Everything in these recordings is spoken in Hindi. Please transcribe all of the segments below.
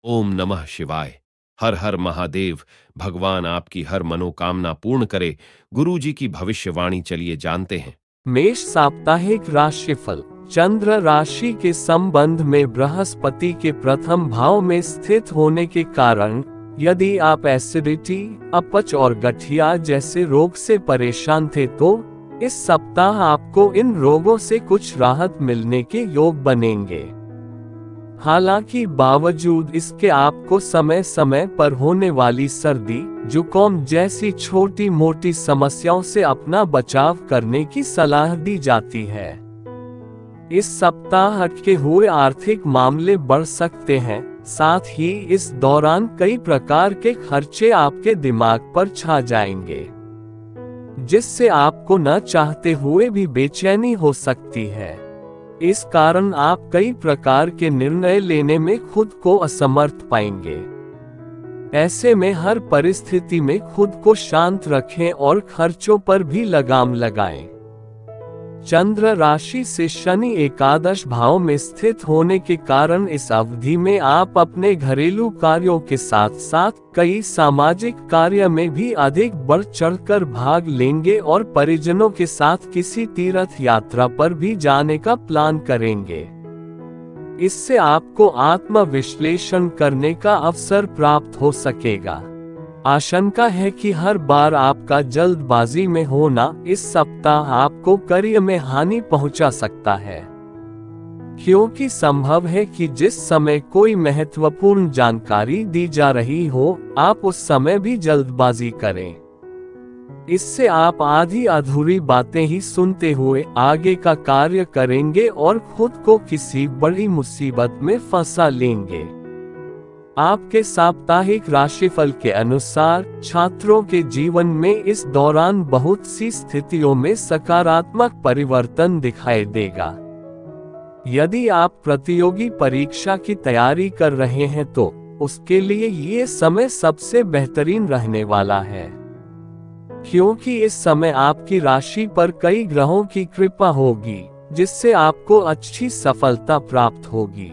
ओम नमः शिवाय। हर हर महादेव। भगवान आपकी हर मनोकामना पूर्ण करे। गुरु जी की भविष्यवाणी चलिए जानते हैं। मेष साप्ताहिक राशिफल। चंद्र राशि के संबंध में बृहस्पति के प्रथम भाव में स्थित होने के कारण यदि आप एसिडिटी, अपच और गठिया जैसे रोग से परेशान थे तो इस सप्ताह आपको इन रोगों से कुछ राहत मिलने के योग बनेंगे। हालांकि बावजूद इसके आपको समय समय पर होने वाली सर्दी, जुकाम जैसी छोटी मोटी समस्याओं से अपना बचाव करने की सलाह दी जाती है। इस सप्ताह अटके हुए आर्थिक मामले बढ़ सकते हैं, साथ ही इस दौरान कई प्रकार के खर्चे आपके दिमाग पर छा जाएंगे, जिससे आपको न चाहते हुए भी बेचैनी हो सकती है। इस कारण आप कई प्रकार के निर्णय लेने में खुद को असमर्थ पाएंगे। ऐसे में हर परिस्थिति में खुद को शांत रखें और खर्चों पर भी लगाम लगाएं। चंद्र राशि से शनि एकादश भाव में स्थित होने के कारण इस अवधि में आप अपने घरेलू कार्यों के साथ साथ कई सामाजिक कार्य में भी अधिक बढ़ चढ़कर भाग लेंगे और परिजनों के साथ किसी तीर्थ यात्रा पर भी जाने का प्लान करेंगे। इससे आपको आत्मविश्लेषण करने का अवसर प्राप्त हो सकेगा। आशंका है कि हर बार आपका जल्दबाजी में होना इस सप्ताह आपको कार्य में हानि पहुंचा सकता है, क्योंकि संभव है कि जिस समय कोई महत्वपूर्ण जानकारी दी जा रही हो, आप उस समय भी जल्दबाजी करें। इससे आप आधी अधूरी बातें ही सुनते हुए आगे का कार्य करेंगे और खुद को किसी बड़ी मुसीबत में फंसा लेंगे। आपके साप्ताहिक राशिफल के अनुसार छात्रों के जीवन में इस दौरान बहुत सी स्थितियों में सकारात्मक परिवर्तन दिखाई देगा। यदि आप प्रतियोगी परीक्षा की तैयारी कर रहे हैं तो उसके लिए ये समय सबसे बेहतरीन रहने वाला है, क्योंकि इस समय आपकी राशि पर कई ग्रहों की कृपा होगी, जिससे आपको अच्छी सफलता प्राप्त होगी।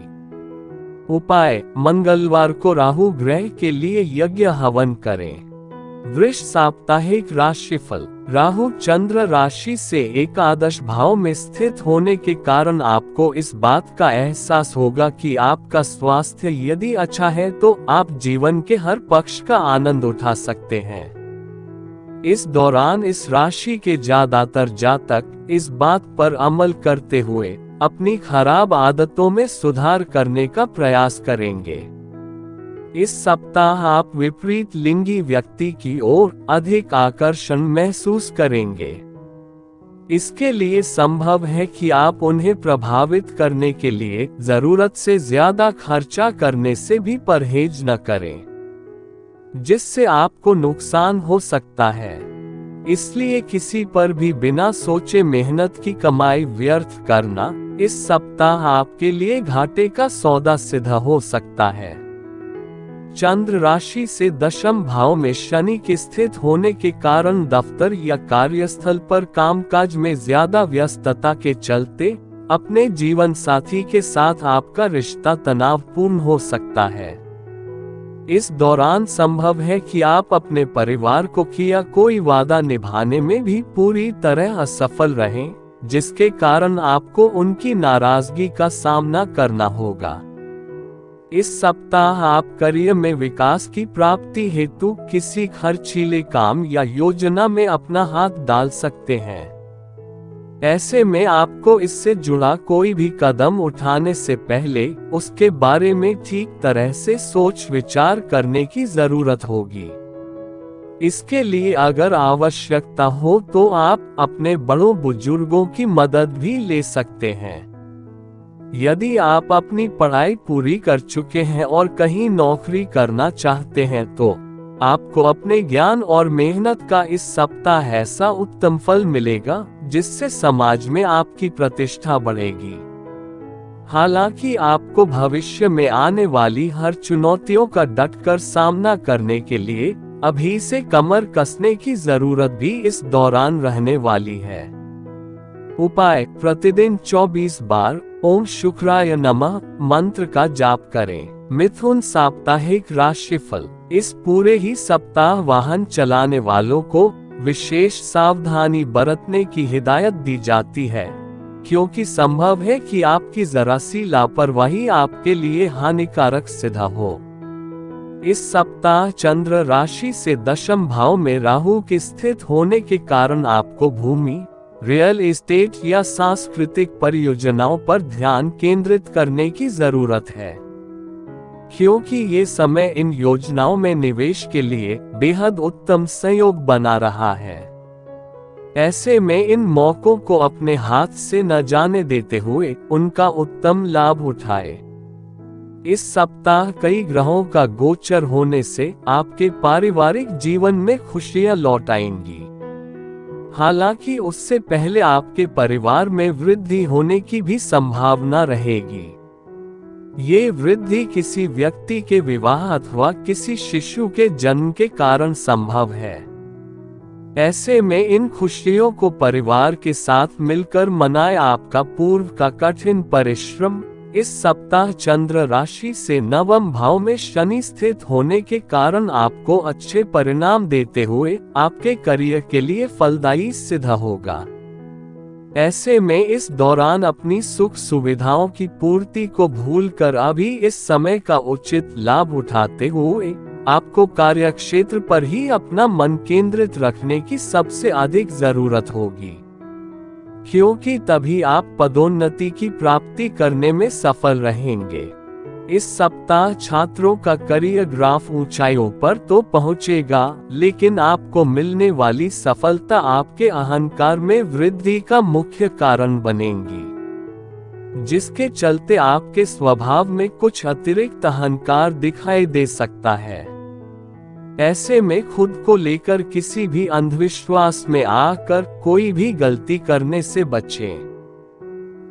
उपाय: मंगलवार को राहु ग्रह के लिए यज्ञ हवन करें। वृष साप्ताहिक राशिफल। राहु चंद्र राशि से एकादश भाव में स्थित होने के कारण आपको इस बात का एहसास होगा कि आपका स्वास्थ्य यदि अच्छा है तो आप जीवन के हर पक्ष का आनंद उठा सकते हैं। इस दौरान इस राशि के ज्यादातर जातक इस बात पर अमल करते हुए अपनी खराब आदतों में सुधार करने का प्रयास करेंगे। इस सप्ताह आप विपरीत लिंगी व्यक्ति की ओर अधिक आकर्षण महसूस करेंगे। इसके लिए संभव है कि आप उन्हें प्रभावित करने के लिए जरूरत से ज्यादा खर्चा करने से भी परहेज न करें, जिससे आपको नुकसान हो सकता है। इसलिए किसी पर भी बिना सोचे मेहनत की कमाई व्यर्थ करना इस सप्ताह आपके लिए घाटे का सौदा सिद्ध हो सकता है। चंद्र राशि से दशम भाव में शनि के स्थित होने के कारण दफ्तर या कार्यस्थल पर कामकाज में ज्यादा व्यस्तता के चलते अपने जीवन साथी के साथ आपका रिश्ता तनावपूर्ण हो सकता है। इस दौरान संभव है कि आप अपने परिवार को किया कोई वादा निभाने में भी पूरी तरह असफल रहें, जिसके कारण आपको उनकी नाराजगी का सामना करना होगा। इस सप्ताह आप करियर में विकास की प्राप्ति हेतु किसी खर्चीले काम या योजना में अपना हाथ डाल सकते हैं। ऐसे में आपको इससे जुड़ा कोई भी कदम उठाने से पहले उसके बारे में ठीक तरह से सोच विचार करने की जरूरत होगी। इसके लिए अगर आवश्यकता हो तो आप अपने बड़ों बुजुर्गों की मदद भी ले सकते हैं। यदि आप अपनी पढ़ाई पूरी कर चुके हैं और कहीं नौकरी करना चाहते हैं तो आपको अपने ज्ञान और मेहनत का इस सप्ताह ऐसा उत्तम फल मिलेगा जिससे समाज में आपकी प्रतिष्ठा बढ़ेगी। हालांकि आपको भविष्य में आने वाली हर चुनौतियों का डटकर सामना करने के लिए अभी से कमर कसने की जरूरत भी इस दौरान रहने वाली है। उपाय: प्रतिदिन 24 बार ओम शुक्राय नमः मंत्र का जाप करें। मिथुन साप्ताहिक राशिफल। इस पूरे ही सप्ताह वाहन चलाने वालों को विशेष सावधानी बरतने की हिदायत दी जाती है, क्योंकि संभव है कि आपकी जरा सी लापरवाही आपके लिए हानिकारक सिद्ध हो। इस सप्ताह चंद्र राशि से दशम भाव में राहु के स्थित होने के कारण आपको भूमि, रियल एस्टेट या सांस्कृतिक परियोजनाओं पर ध्यान केंद्रित करने की जरूरत है, क्योंकि ये समय इन योजनाओं में निवेश के लिए बेहद उत्तम संयोग बना रहा है। ऐसे में इन मौकों को अपने हाथ से न जाने देते हुए उनका उत्तम लाभ उठाए। इस सप्ताह कई ग्रहों का गोचर होने से आपके पारिवारिक जीवन में खुशियां लौट आएंगी। हालांकि उससे पहले आपके परिवार में वृद्धि होने की भी संभावना रहेगी। ये वृद्धि किसी व्यक्ति के विवाह अथवा किसी शिशु के जन्म के कारण संभव है। ऐसे में इन खुशियों को परिवार के साथ मिलकर मनाए। आपका पूर्व का कठिन परिश्रम इस सप्ताह चंद्र राशि से नवम भाव में शनि स्थित होने के कारण आपको अच्छे परिणाम देते हुए आपके करियर के लिए फलदायी सिद्ध होगा। ऐसे में इस दौरान अपनी सुख सुविधाओं की पूर्ति को भूलकर अभी इस समय का उचित लाभ उठाते हुए आपको कार्यक्षेत्र पर ही अपना मन केंद्रित रखने की सबसे अधिक जरूरत होगी, क्योंकि तभी आप पदोन्नति की प्राप्ति करने में सफल रहेंगे। इस सप्ताह छात्रों का करियर ग्राफ ऊंचाइयों पर तो पहुंचेगा, लेकिन आपको मिलने वाली सफलता आपके अहंकार में वृद्धि का मुख्य कारण बनेगी, जिसके चलते आपके स्वभाव में कुछ अतिरिक्त अहंकार दिखाई दे सकता है। ऐसे में खुद को लेकर किसी भी अंधविश्वास में आकर कोई भी गलती करने से बचें।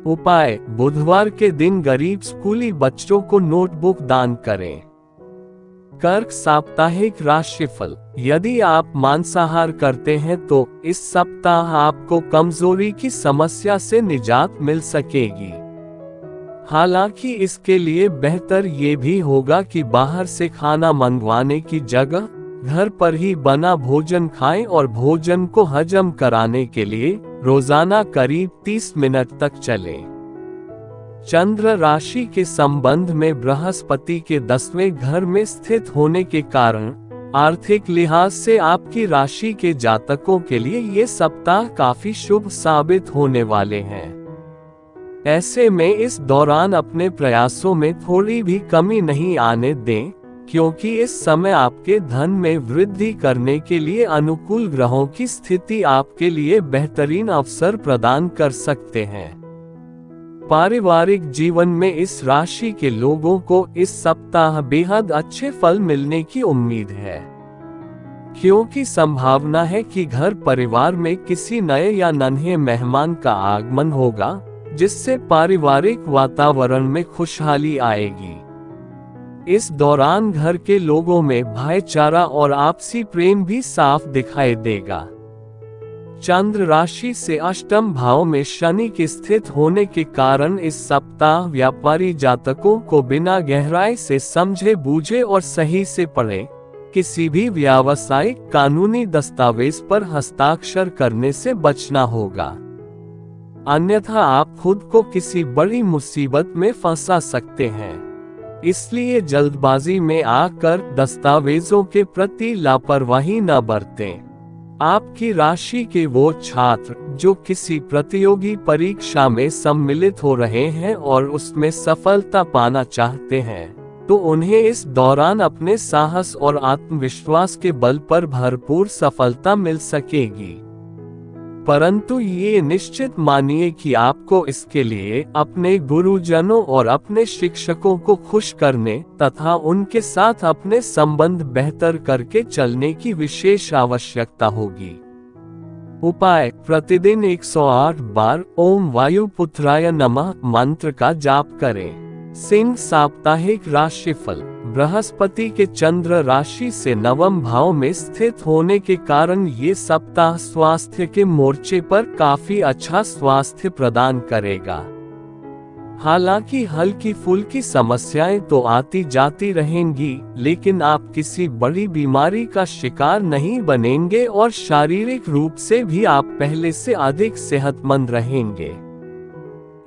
उपाय: बुधवार के दिन गरीब स्कूली बच्चों को नोटबुक दान करें। कर्क साप्ताहिक राशिफल। यदि आप मांसाहार करते हैं तो इस सप्ताह आपको कमजोरी की समस्या से निजात मिल सकेगी। हालांकि इसके लिए बेहतर ये भी होगा कि बाहर से खाना मंगवाने की जगह घर पर ही बना भोजन खाएं और भोजन को हजम कराने के लिए रोजाना करीब 30 मिनट तक चलें। चंद्र राशि के संबंध में बृहस्पति के 10वें घर में स्थित होने के कारण आर्थिक लिहाज से आपकी राशि के जातकों के लिए ये सप्ताह काफी शुभ साबित होने वाले हैं। ऐसे में इस दौरान अपने प्रयासों में थोड़ी भी कमी नहीं आने दें, क्योंकि इस समय आपके धन में वृद्धि करने के लिए अनुकूल ग्रहों की स्थिति आपके लिए बेहतरीन अवसर प्रदान कर सकते हैं। पारिवारिक जीवन में इस राशि के लोगों को इस सप्ताह बेहद अच्छे फल मिलने की उम्मीद है, क्योंकि संभावना है कि घर परिवार में किसी नए या नन्हे मेहमान का आगमन होगा, जिससे पारिवारिक वातावरण में खुशहाली आएगी। इस दौरान घर के लोगों में भाईचारा और आपसी प्रेम भी साफ दिखाई देगा। चंद्र राशि से अष्टम भाव में शनि के स्थित होने के कारण इस सप्ताह व्यापारी जातकों को बिना गहराई से समझे बूझे और सही से पढ़े किसी भी व्यावसायिक कानूनी दस्तावेज पर हस्ताक्षर करने से बचना होगा, अन्यथा आप खुद को किसी बड़ी मुसीबत में फंसा सकते हैं। इसलिए जल्दबाजी में आकर दस्तावेजों के प्रति लापरवाही न बरतें। आपकी राशि के वो छात्र जो किसी प्रतियोगी परीक्षा में सम्मिलित हो रहे हैं और उसमें सफलता पाना चाहते हैं, तो उन्हें इस दौरान अपने साहस और आत्मविश्वास के बल पर भरपूर सफलता मिल सकेगी। परंतु ये निश्चित मानिए कि आपको इसके लिए अपने गुरुजनों और अपने शिक्षकों को खुश करने तथा उनके साथ अपने संबंध बेहतर करके चलने की विशेष आवश्यकता होगी। उपाय: प्रतिदिन 108 बार ओम वायुपुत्राय नमः मंत्र का जाप करें। सिंह साप्ताहिक राशिफल। बृहस्पति के चंद्र राशि से नवम भाव में स्थित होने के कारण ये सप्ताह स्वास्थ्य के मोर्चे पर काफी अच्छा स्वास्थ्य प्रदान करेगा। हालांकि हल्की फुल्की समस्याएं तो आती जाती रहेंगी, लेकिन आप किसी बड़ी बीमारी का शिकार नहीं बनेंगे और शारीरिक रूप से भी आप पहले से अधिक सेहतमंद रहेंगे।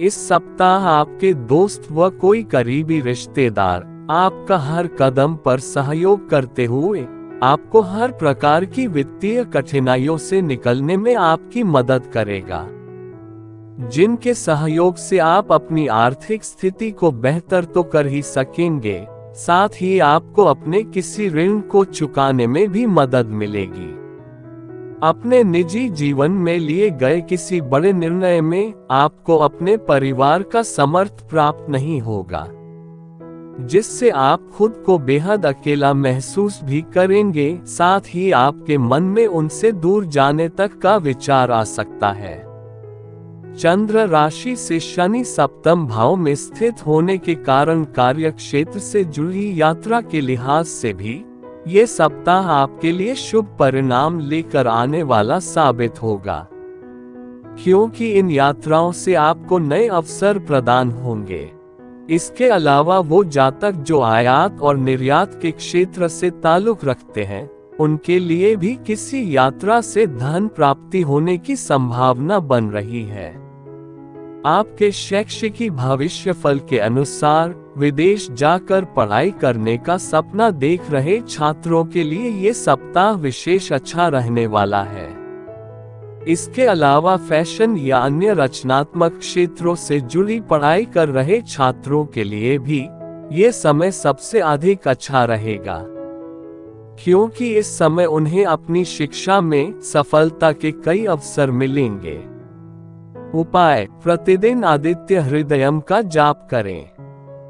इस सप्ताह आपके दोस्त व कोई करीबी रिश्तेदार आपका हर कदम पर सहयोग करते हुए आपको हर प्रकार की वित्तीय कठिनाइयों से निकलने में आपकी मदद करेगा, जिनके सहयोग से आप अपनी आर्थिक स्थिति को बेहतर तो कर ही सकेंगे, साथ ही आपको अपने किसी ऋण को चुकाने में भी मदद मिलेगी। अपने निजी जीवन में लिए गए किसी बड़े निर्णय में आपको अपने परिवार का समर्थन प्राप्त नहीं होगा, जिससे आप खुद को बेहद अकेला महसूस भी करेंगे। साथ ही आपके मन में उनसे दूर जाने तक का विचार आ सकता है। चंद्र राशि से शनि सप्तम भाव में स्थित होने के कारण कार्यक्षेत्र से जुड़ी यात्रा के लिहाज से भी ये सप्ताह आपके लिए शुभ परिणाम लेकर आने वाला साबित होगा, क्योंकि इन यात्राओं से आपको नए अवसर प्रदान होंगे। इसके अलावा वो जातक जो आयात और निर्यात के क्षेत्र से ताल्लुक रखते हैं, उनके लिए भी किसी यात्रा से धन प्राप्ति होने की संभावना बन रही है। आपके शैक्षिक भविष्य फल के अनुसार विदेश जाकर पढ़ाई करने का सपना देख रहे छात्रों के लिए ये सप्ताह विशेष अच्छा रहने वाला है। इसके अलावा फैशन या अन्य रचनात्मक क्षेत्रों से जुड़ी पढ़ाई कर रहे छात्रों के लिए भी ये समय सबसे अधिक अच्छा रहेगा, क्योंकि इस समय उन्हें अपनी शिक्षा में सफलता के कई अवसर मिलेंगे। उपाय: प्रतिदिन आदित्य हृदयम का जाप करें।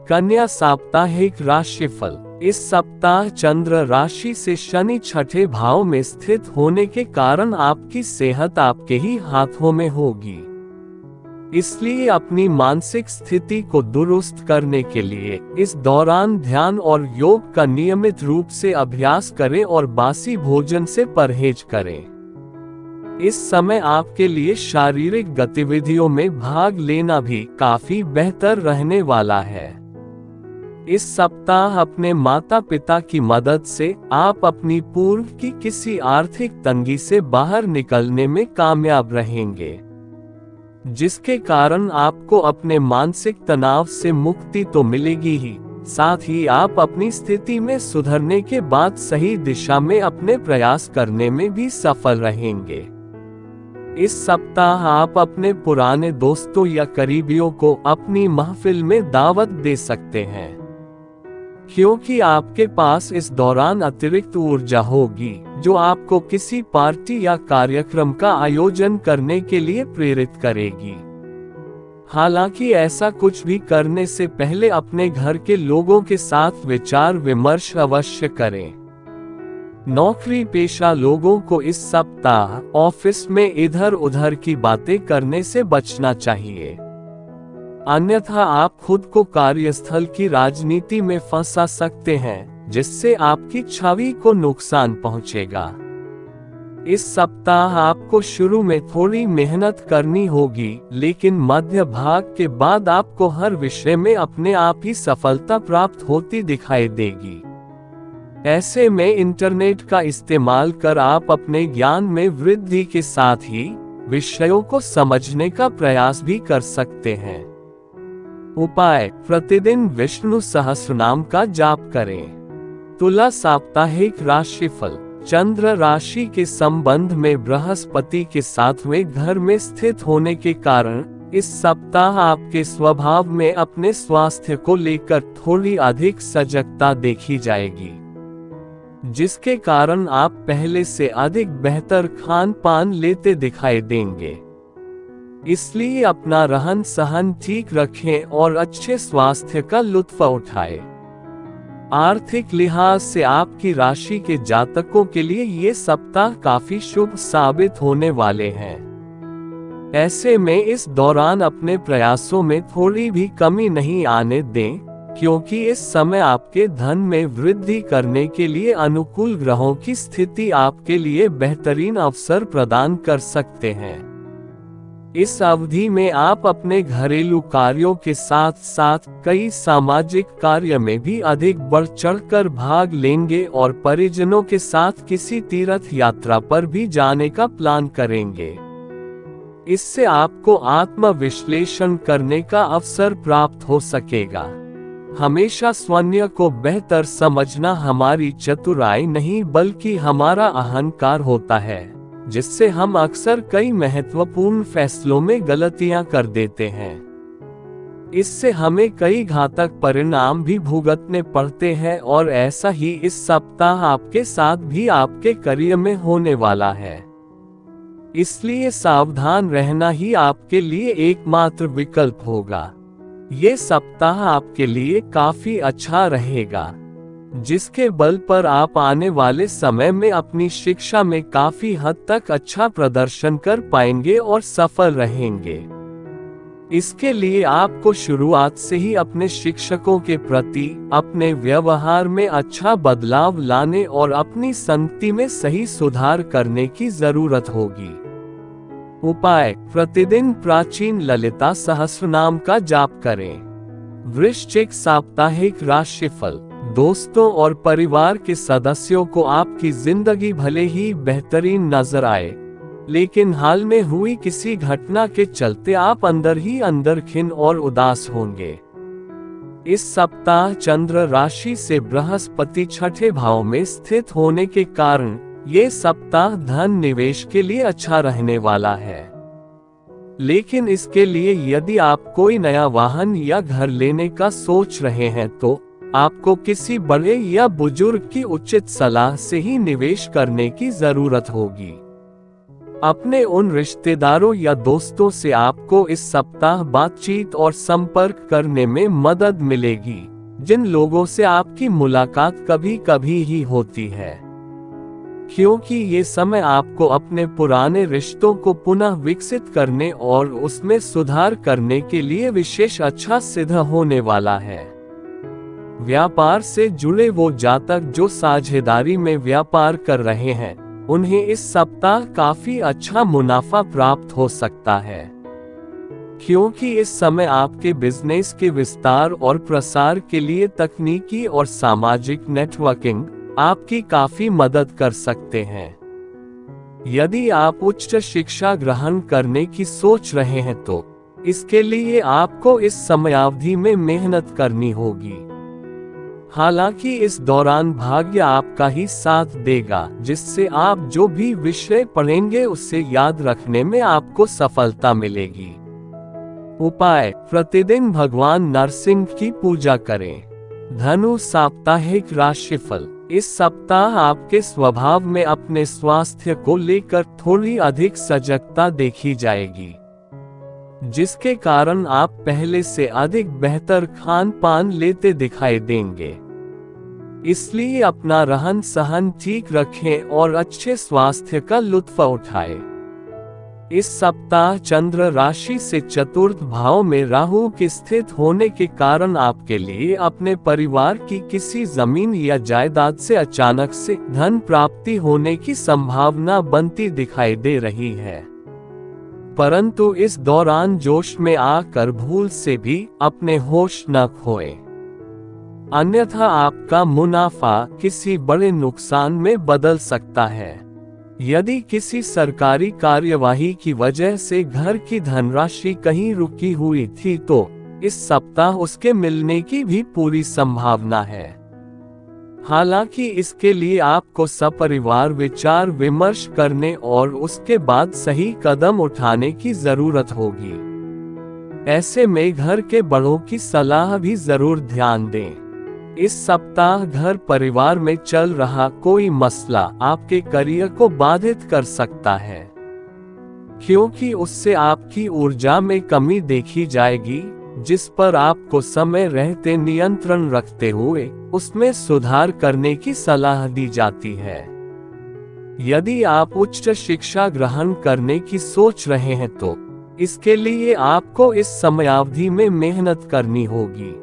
कन्या साप्ताहिक राशिफल: इस सप्ताह चंद्र राशि से शनि छठे भाव में स्थित होने के कारण आपकी सेहत आपके ही हाथों में होगी। इसलिए अपनी मानसिक स्थिति को दुरुस्त करने के लिए इस दौरान ध्यान और योग का नियमित रूप से अभ्यास करें और बासी भोजन से परहेज करें। इस समय आपके लिए शारीरिक गतिविधियों में भाग लेना भी काफी बेहतर रहने वाला है। इस सप्ताह अपने माता पिता की मदद से आप अपनी पूर्व की किसी आर्थिक तंगी से बाहर निकलने में कामयाब रहेंगे, जिसके कारण आपको अपने मानसिक तनाव से मुक्ति तो मिलेगी ही, साथ ही आप अपनी स्थिति में सुधरने के बाद सही दिशा में अपने प्रयास करने में भी सफल रहेंगे। इस सप्ताह आप अपने पुराने दोस्तों या करीबियों को अपनी महफिल में दावत दे सकते हैं, क्योंकि आपके पास इस दौरान अतिरिक्त ऊर्जा होगी जो आपको किसी पार्टी या कार्यक्रम का आयोजन करने के लिए प्रेरित करेगी। हालांकि ऐसा कुछ भी करने से पहले अपने घर के लोगों के साथ विचार विमर्श अवश्य करें। नौकरी पेशा लोगों को इस सप्ताह ऑफिस में इधर उधर की बातें करने से बचना चाहिए, अन्यथा आप खुद को कार्यस्थल की राजनीति में फंसा सकते हैं, जिससे आपकी छवि को नुकसान पहुंचेगा। इस सप्ताह आपको शुरू में थोड़ी मेहनत करनी होगी, लेकिन मध्य भाग के बाद आपको हर विषय में अपने आप ही सफलता प्राप्त होती दिखाई देगी। ऐसे में इंटरनेट का इस्तेमाल कर आप अपने ज्ञान में वृद्धि के साथ ही विषयों को समझने का प्रयास भी कर सकते हैं। उपाय: प्रतिदिन विष्णु सहस्रनाम का जाप करें। तुला साप्ताहिक राशिफल: चंद्र राशि के संबंध में बृहस्पति के 7वें घर में स्थित होने के कारण इस सप्ताह आपके स्वभाव में अपने स्वास्थ्य को लेकर थोड़ी अधिक सजगता देखी जाएगी, जिसके कारण आप पहले से अधिक बेहतर खान पान लेते दिखाई देंगे। इसलिए अपना रहन सहन ठीक रखें और अच्छे स्वास्थ्य का लुत्फ उठाएं। आर्थिक लिहाज से आपकी राशि के जातकों के लिए ये सप्ताह काफी शुभ साबित होने वाले हैं। ऐसे में इस दौरान अपने प्रयासों में थोड़ी भी कमी नहीं आने दें, क्योंकि इस समय आपके धन में वृद्धि करने के लिए अनुकूल ग्रहों की स्थिति आपके लिए बेहतरीन अवसर प्रदान कर सकते हैं। इस अवधि में आप अपने घरेलू कार्यों के साथ साथ कई सामाजिक कार्य में भी अधिक बढ़ चढ़कर भाग लेंगे और परिजनों के साथ किसी तीर्थ यात्रा पर भी जाने का प्लान करेंगे। इससे आपको आत्मविश्लेषण करने का अवसर प्राप्त हो सकेगा। हमेशा स्वयं को बेहतर समझना हमारी चतुराई नहीं बल्कि हमारा अहंकार होता है, जिससे हम अक्सर कई महत्वपूर्ण फैसलों में गलतियां कर देते हैं। इससे हमें कई घातक परिणाम भी भुगतने पड़ते हैं और ऐसा ही इस सप्ताह आपके साथ भी आपके करियर में होने वाला है। इसलिए सावधान रहना ही आपके लिए एकमात्र विकल्प होगा। ये सप्ताह आपके लिए काफी अच्छा रहेगा, जिसके बल पर आप आने वाले समय में अपनी शिक्षा में काफी हद तक अच्छा प्रदर्शन कर पाएंगे और सफल रहेंगे। इसके लिए आपको शुरुआत से ही अपने शिक्षकों के प्रति अपने व्यवहार में अच्छा बदलाव लाने और अपनी संगति में सही सुधार करने की जरूरत होगी। उपाय: प्रतिदिन प्राचीन ललिता सहस्रनाम का जाप करें। वृश्चिक साप्ताहिक राशिफल। दोस्तों और परिवार के सदस्यों को आपकी जिंदगी भले ही बेहतरीन नजर आए, लेकिन हाल में हुई किसी घटना के चलते आप अंदर ही अंदर खिन्न और उदास होंगे। इस सप्ताह चंद्र राशि से बृहस्पति छठे भाव में स्थित होने के कारण ये सप्ताह धन निवेश के लिए अच्छा रहने वाला है। लेकिन इसके लिए यदि आप कोई नया वाहन या घर लेने का सोच रहे हैं तो आपको किसी बड़े या बुजुर्ग की उचित सलाह से ही निवेश करने की जरूरत होगी। अपने उन रिश्तेदारों या दोस्तों से आपको इस सप्ताह बातचीत और संपर्क करने में मदद मिलेगी, जिन लोगों से आपकी मुलाकात कभी कभी ही होती है, क्योंकि ये समय आपको अपने पुराने रिश्तों को पुनः विकसित करने और उसमें सुधार करने के लिए विशेष अच्छा सिद्ध होने वाला है। व्यापार से जुड़े वो जातक जो साझेदारी में व्यापार कर रहे हैं, उन्हें इस सप्ताह काफी अच्छा मुनाफा प्राप्त हो सकता है, क्योंकि इस समय आपके बिजनेस के विस्तार और प्रसार के लिए तकनीकी और सामाजिक नेटवर्किंग आपकी काफी मदद कर सकते हैं। यदि आप उच्च शिक्षा ग्रहण करने की सोच रहे हैं तो इसके लिए आपको इस समयावधि में मेहनत करनी होगी। हालांकि इस दौरान भाग्य आपका ही साथ देगा, जिससे आप जो भी विषय पढ़ेंगे उससे याद रखने में आपको सफलता मिलेगी। उपाय: प्रतिदिन भगवान नरसिंह की पूजा करें। धनु साप्ताहिक राशिफल। इस सप्ताह आपके स्वभाव में अपने स्वास्थ्य को लेकर थोड़ी अधिक सजगता देखी जाएगी, जिसके कारण आप पहले से अधिक बेहतर खान पान लेते दिखाई देंगे। इसलिए अपना रहन सहन ठीक रखें और अच्छे स्वास्थ्य का लुत्फ उठाएं। इस सप्ताह चंद्र राशि से चतुर्थ भाव में राहु के स्थित होने के कारण आपके लिए अपने परिवार की किसी जमीन या जायदाद से अचानक से धन प्राप्ति होने की संभावना बनती दिखाई दे रही है, परंतु इस दौरान जोश में आकर भूल से भी अपने होश न खोएं, अन्यथा आपका मुनाफा किसी बड़े नुकसान में बदल सकता है। यदि किसी सरकारी कार्यवाही की वजह से घर की धनराशि कहीं रुकी हुई थी तो इस सप्ताह उसके मिलने की भी पूरी संभावना है। हालांकि इसके लिए आपको सपरिवार विचार विमर्श करने और उसके बाद सही कदम उठाने की जरूरत होगी। ऐसे में घर के बड़ों की सलाह भी जरूर ध्यान दें। इस सप्ताह घर परिवार में चल रहा कोई मसला आपके करियर को बाधित कर सकता है, क्योंकि उससे आपकी ऊर्जा में कमी देखी जाएगी, जिस पर आपको समय रहते नियंत्रण रखते हुए उसमें सुधार करने की सलाह दी जाती है। यदि आप उच्च शिक्षा ग्रहण करने की सोच रहे हैं तो इसके लिए आपको इस समयावधि में मेहनत करनी होगी।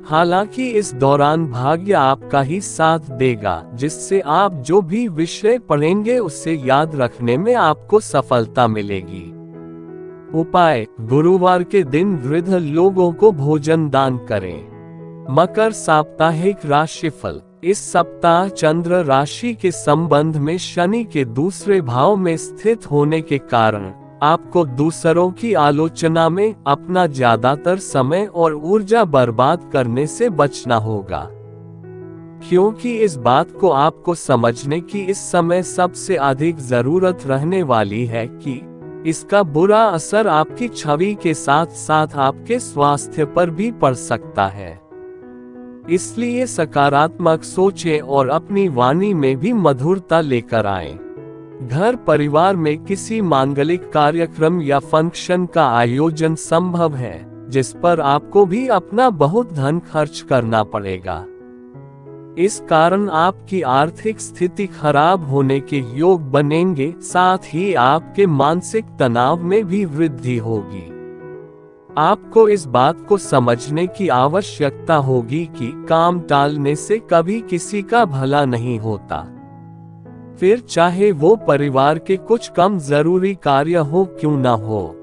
हालांकि इस दौरान भाग्य आपका ही साथ देगा, जिससे आप जो भी विषय पढ़ेंगे उससे याद रखने में आपको सफलता मिलेगी। उपाय: गुरुवार के दिन वृद्ध लोगों को भोजन दान करें। मकर साप्ताहिक राशिफल: इस सप्ताह चंद्र राशि के संबंध में शनि के दूसरे भाव में स्थित होने के कारण आपको दूसरों की आलोचना में अपना ज्यादातर समय और ऊर्जा बर्बाद करने से बचना होगा, क्योंकि इस बात को आपको समझने की इस समय सबसे अधिक जरूरत रहने वाली है कि इसका बुरा असर आपकी छवि के साथ साथ आपके स्वास्थ्य पर भी पड़ सकता है। इसलिए सकारात्मक सोचें और अपनी वाणी में भी मधुरता लेकर आएं। घर परिवार में किसी मांगलिक कार्यक्रम या फंक्शन का आयोजन संभव है, जिस पर आपको भी अपना बहुत धन खर्च करना पड़ेगा। इस कारण आपकी आर्थिक स्थिति खराब होने के योग बनेंगे, साथ ही आपके मानसिक तनाव में भी वृद्धि होगी। आपको इस बात को समझने की आवश्यकता होगी कि काम टालने से कभी किसी का भला नहीं होता, फिर चाहे वो परिवार के कुछ कम जरूरी कार्य हो क्यों न हो,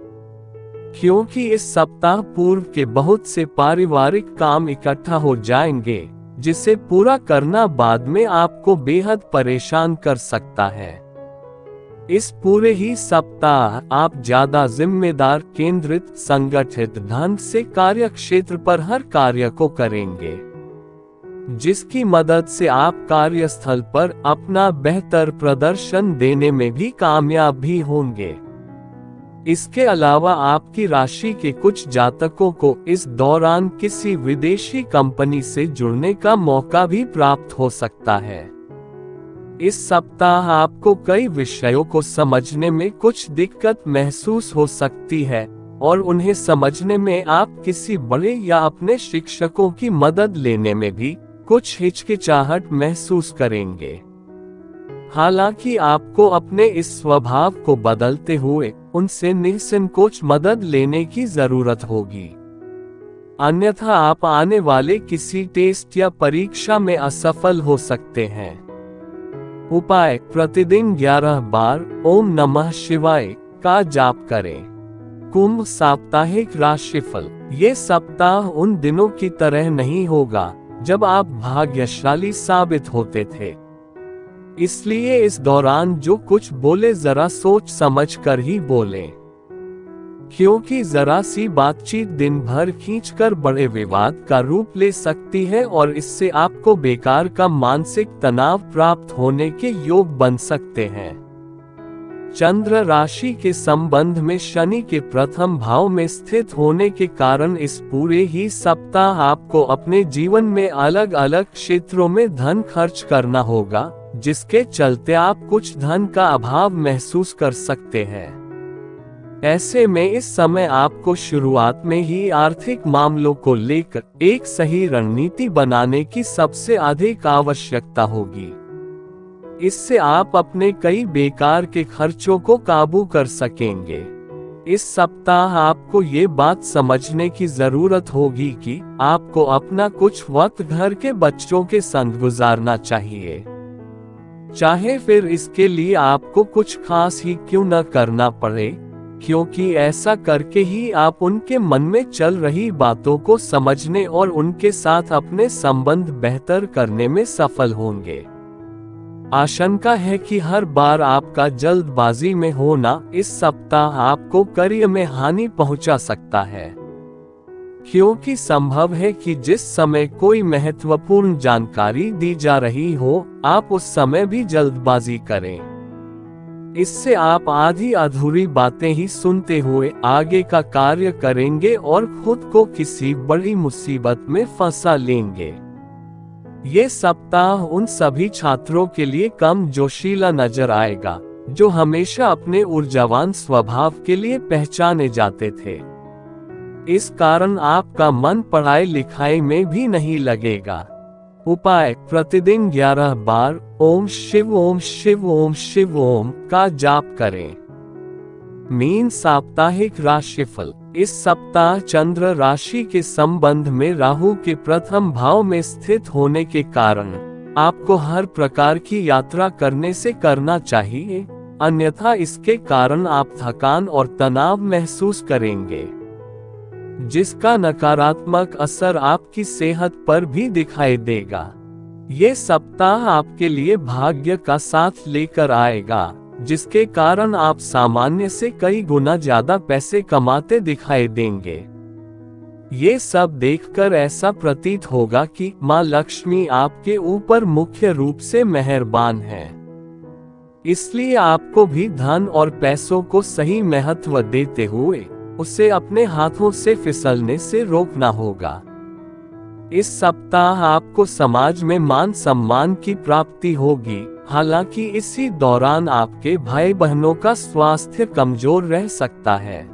क्योंकि इस सप्ताह पूर्व के बहुत से पारिवारिक काम इकट्ठा हो जाएंगे, जिसे पूरा करना बाद में आपको बेहद परेशान कर सकता है। इस पूरे ही सप्ताह आप ज्यादा जिम्मेदार, केंद्रित, संगठित ढंग से कार्य क्षेत्र पर हर कार्य को करेंगे, जिसकी मदद से आप कार्यस्थल पर अपना बेहतर प्रदर्शन देने में भी कामयाब भी होंगे। इसके अलावा आपकी राशि के कुछ जातकों को इस दौरान किसी विदेशी कंपनी से जुड़ने का मौका भी प्राप्त हो सकता है। इस सप्ताह आपको कई विषयों को समझने में कुछ दिक्कत महसूस हो सकती है और उन्हें समझने में आप किसी बड़े या अपने शिक्षकों की मदद लेने में भी कुछ हिचकिचाहट महसूस करेंगे। हालांकि आपको अपने इस स्वभाव को बदलते हुए उनसे निसंकोच मदद लेने की जरूरत होगी, अन्यथा आप आने वाले किसी टेस्ट या परीक्षा में असफल हो सकते हैं। उपाय: प्रतिदिन 11 बार ओम नमः शिवाय का जाप करें। कुंभ साप्ताहिक राशिफल: ये सप्ताह उन दिनों की तरह नहीं होगा जब आप भाग्यशाली साबित होते थे, इसलिए इस दौरान जो कुछ बोले जरा सोच समझ कर ही बोलें, क्योंकि जरा सी बातचीत दिन भर खींचकर बड़े विवाद का रूप ले सकती है और इससे आपको बेकार का मानसिक तनाव प्राप्त होने के योग बन सकते हैं। चंद्र राशि के संबंध में शनि के प्रथम भाव में स्थित होने के कारण इस पूरे ही सप्ताह आपको अपने जीवन में अलग अलग क्षेत्रों में धन खर्च करना होगा, जिसके चलते आप कुछ धन का अभाव महसूस कर सकते हैं। ऐसे में इस समय आपको शुरुआत में ही आर्थिक मामलों को लेकर एक सही रणनीति बनाने की सबसे अधिक आवश्यकता होगी। इससे आप अपने कई बेकार के खर्चों को काबू कर सकेंगे। इस सप्ताह आपको ये बात समझने की जरूरत होगी कि आपको अपना कुछ वक्त घर के बच्चों के संग गुजारना चाहिए, चाहे फिर इसके लिए आपको कुछ खास ही क्यों न करना पड़े, क्योंकि ऐसा करके ही आप उनके मन में चल रही बातों को समझने और उनके साथ अपने संबंध बेहतर करने में सफल होंगे। आशंका है कि हर बार आपका जल्दबाजी में होना इस सप्ताह आपको करियर में हानि पहुंचा सकता है, क्योंकि संभव है कि जिस समय कोई महत्वपूर्ण जानकारी दी जा रही हो, आप उस समय भी जल्दबाजी करें। इससे आप आधी अधूरी बातें ही सुनते हुए आगे का कार्य करेंगे और खुद को किसी बड़ी मुसीबत में फंसा लेंगे। ये सप्ताह उन सभी छात्रों के लिए कम जोशीला नजर आएगा जो हमेशा अपने ऊर्जावान स्वभाव के लिए पहचाने जाते थे। इस कारण आपका मन पढ़ाई लिखाई में भी नहीं लगेगा। उपाय: प्रतिदिन 11 बार ओम शिव ओम शिव ओम शिव ओम का जाप करें। मीन साप्ताहिक राशिफल: इस सप्ताह चंद्र राशि के संबंध में राहु के प्रथम भाव में स्थित होने के कारण आपको हर प्रकार की यात्रा करने से करना चाहिए, अन्यथा इसके कारण आप थकान और तनाव महसूस करेंगे, जिसका नकारात्मक असर आपकी सेहत पर भी दिखाई देगा। ये सप्ताह आपके लिए भाग्य का साथ लेकर आएगा, जिसके कारण आप सामान्य से कई गुना ज्यादा पैसे कमाते दिखाई देंगे। ये सब देखकर ऐसा प्रतीत होगा कि माँ लक्ष्मी आपके ऊपर मुख्य रूप से मेहरबान है। इसलिए आपको भी धन और पैसों को सही महत्व देते हुए उसे अपने हाथों से फिसलने से रोकना होगा। इस सप्ताह आपको समाज में मान सम्मान की प्राप्ति होगी, हालांकि इसी दौरान आपके भाई बहनों का स्वास्थ्य कमजोर रह सकता है,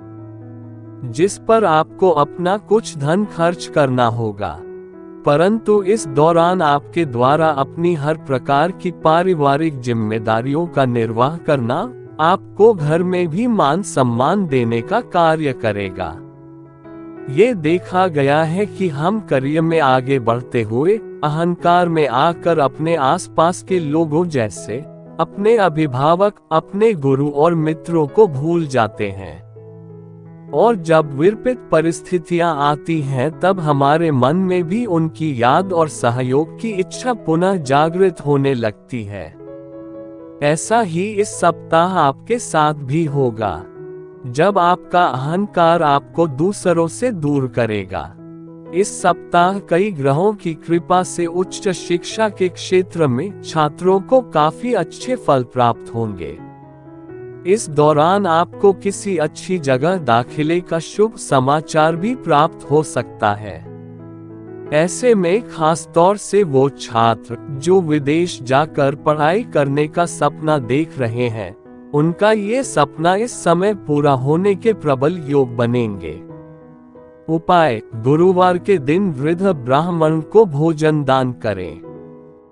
जिस पर आपको अपना कुछ धन खर्च करना होगा। परंतु इस दौरान आपके द्वारा अपनी हर प्रकार की पारिवारिक जिम्मेदारियों का निर्वाह करना आपको घर में भी मान सम्मान देने का कार्य करेगा। ये देखा गया है कि हम करियर में आगे बढ़ते हुए अहंकार में आकर अपने आसपास के लोगों जैसे अपने अभिभावक, अपने गुरु और मित्रों को भूल जाते हैं, और जब विपरीत परिस्थितियां आती हैं तब हमारे मन में भी उनकी याद और सहयोग की इच्छा पुनः जागृत होने लगती है। ऐसा ही इस सप्ताह आपके साथ भी होगा, जब आपका अहंकार आपको दूसरों से दूर करेगा। इस सप्ताह कई ग्रहों की कृपा से उच्च शिक्षा के क्षेत्र में छात्रों को काफी अच्छे फल प्राप्त होंगे। इस दौरान आपको किसी अच्छी जगह दाखिले का शुभ समाचार भी प्राप्त हो सकता है। ऐसे में खास तौर से वो छात्र जो विदेश जाकर पढ़ाई करने का सपना देख रहे हैं, उनका ये सपना इस समय पूरा होने के प्रबल योग बनेंगे। उपाय: गुरुवार के दिन वृद्ध ब्राह्मण को भोजन दान करें।